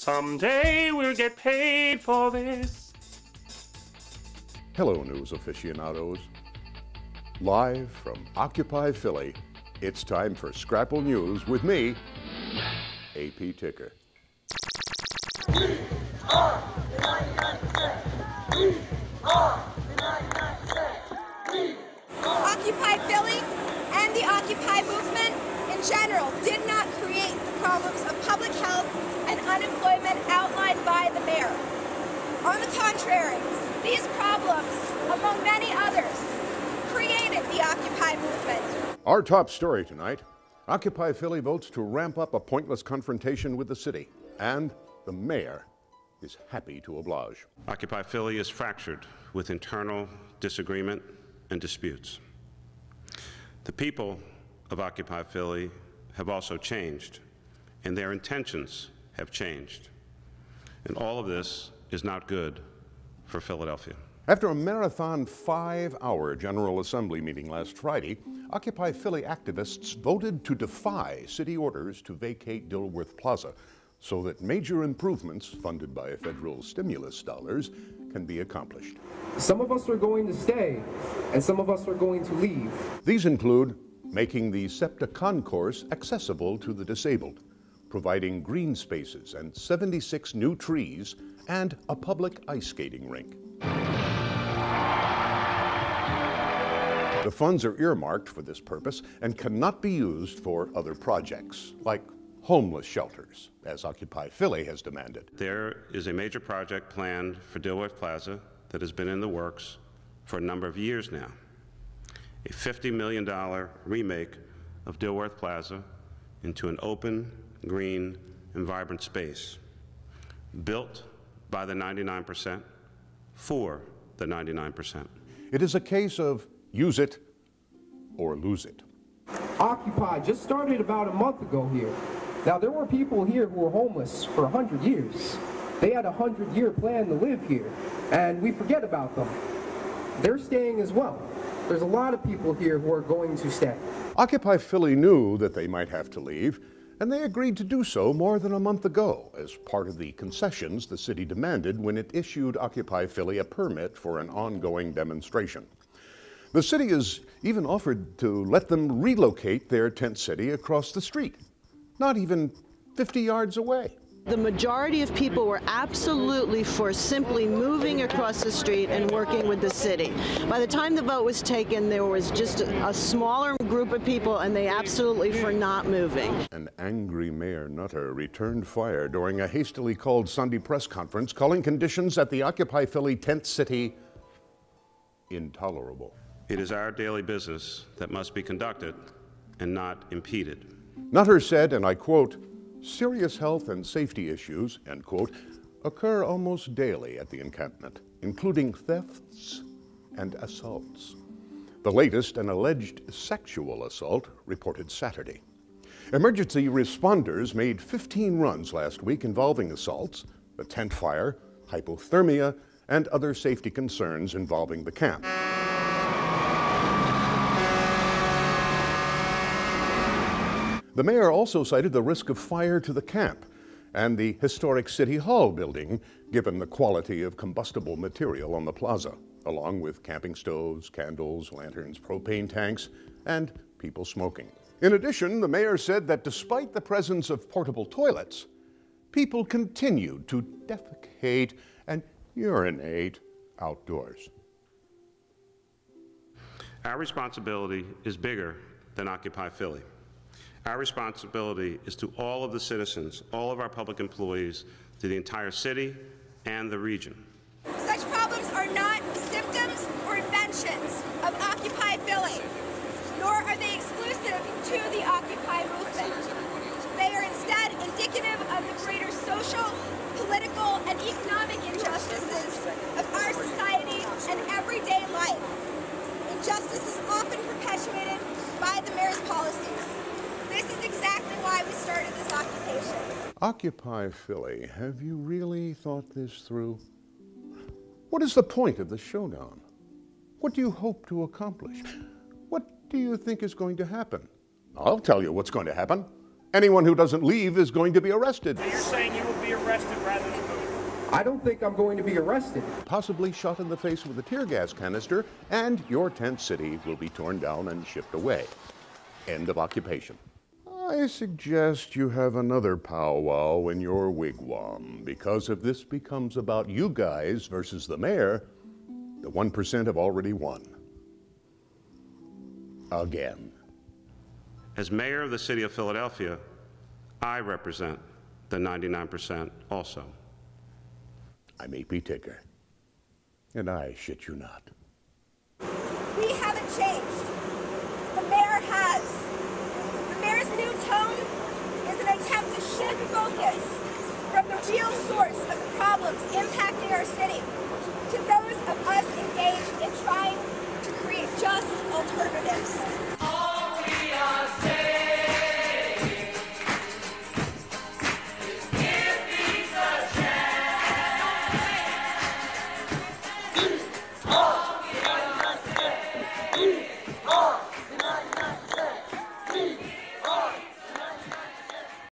Someday we'll get paid for this. Hello, news aficionados. Live from Occupy Philly, it's time for Scrapple News with me, AP Ticker. We are the 99%. We are the 99%. We are. Occupy Philly and the Occupy movement in general did not create the problems of public health and unemployment outlined by the mayor. On the contrary, these problems, among many others, created the Occupy movement. Our top story tonight, Occupy Philly votes to ramp up a pointless confrontation with the city, and the mayor is happy to oblige. Occupy Philly is fractured with internal disagreement and disputes. The people of Occupy Philly have also changed, and their intentions have changed. And all of this is not good for Philadelphia. After a marathon 5-hour General Assembly meeting last Friday, Occupy Philly activists voted to defy city orders to vacate Dilworth Plaza so that major improvements funded by federal stimulus dollars can be accomplished. Some of us are going to stay, and some of us are going to leave. These include making the SEPTA concourse accessible to the disabled, providing green spaces and 76 new trees, and a public ice skating rink. The funds are earmarked for this purpose and cannot be used for other projects, like homeless shelters, as Occupy Philly has demanded. There is a major project planned for Dilworth Plaza that has been in the works for a number of years now. A $50 million remake of Dilworth Plaza into an open, green, and vibrant space, built by the 99% for the 99%. It is a case of use it or lose it. Occupy just started about a month ago here. Now, there were people here who were homeless for 100 years. They had a 100-year plan to live here, and we forget about them. They're staying as well. There's a lot of people here who are going to stay. Occupy Philly knew that they might have to leave, and they agreed to do so more than a month ago as part of the concessions the city demanded when it issued Occupy Philly a permit for an ongoing demonstration. The city has even offered to let them relocate their tent city across the street, not even 50 yards away. The majority of people were absolutely for simply moving across the street and working with the city. By the time the vote was taken, there was just a smaller group of people, and they absolutely for not moving. An angry Mayor Nutter returned fire during a hastily called Sunday press conference, calling conditions at the Occupy Philly tent city intolerable. It is our daily business that must be conducted and not impeded. Nutter said, and I quote, "Serious health and safety issues," end quote, occur almost daily at the encampment, including thefts and assaults. The latest, an alleged sexual assault, reported Saturday. Emergency responders made 15 runs last week involving assaults, the tent fire, hypothermia, and other safety concerns involving the camp. The mayor also cited the risk of fire to the camp and the historic City Hall building, given the quality of combustible material on the plaza, along with camping stoves, candles, lanterns, propane tanks, and people smoking. In addition, the mayor said that despite the presence of portable toilets, people continued to defecate and urinate outdoors. Our responsibility is bigger than Occupy Philly. Our responsibility is to all of the citizens, all of our public employees, to the entire city and the region. Such problems are not symptoms or inventions of Occupy Philly, nor are they exclusive to the Occupy movement. They are instead indicative of the greater social, political, and economic injustices of our society and everyday life. Injustice is often perpetuated by the mayor's policies. This is exactly why we started this occupation. Occupy Philly, have you really thought this through? What is the point of the showdown? What do you hope to accomplish? What do you think is going to happen? I'll tell you what's going to happen. Anyone who doesn't leave is going to be arrested. So you're saying you will be arrested rather than move? I don't think I'm going to be arrested. Possibly shot in the face with a tear gas canister, and your tent city will be torn down and shipped away. End of occupation. I suggest you have another powwow in your wigwam, because if this becomes about you guys versus the mayor, the 1% have already won. Again. As mayor of the city of Philadelphia, I represent the 99% also. I may be Tigger, and I shit you not. We haven't changed. The mayor has. The mayor's new tone is an attempt to shift focus from the real source of the problems impacting our city to those of us engaged in trying to create just alternatives.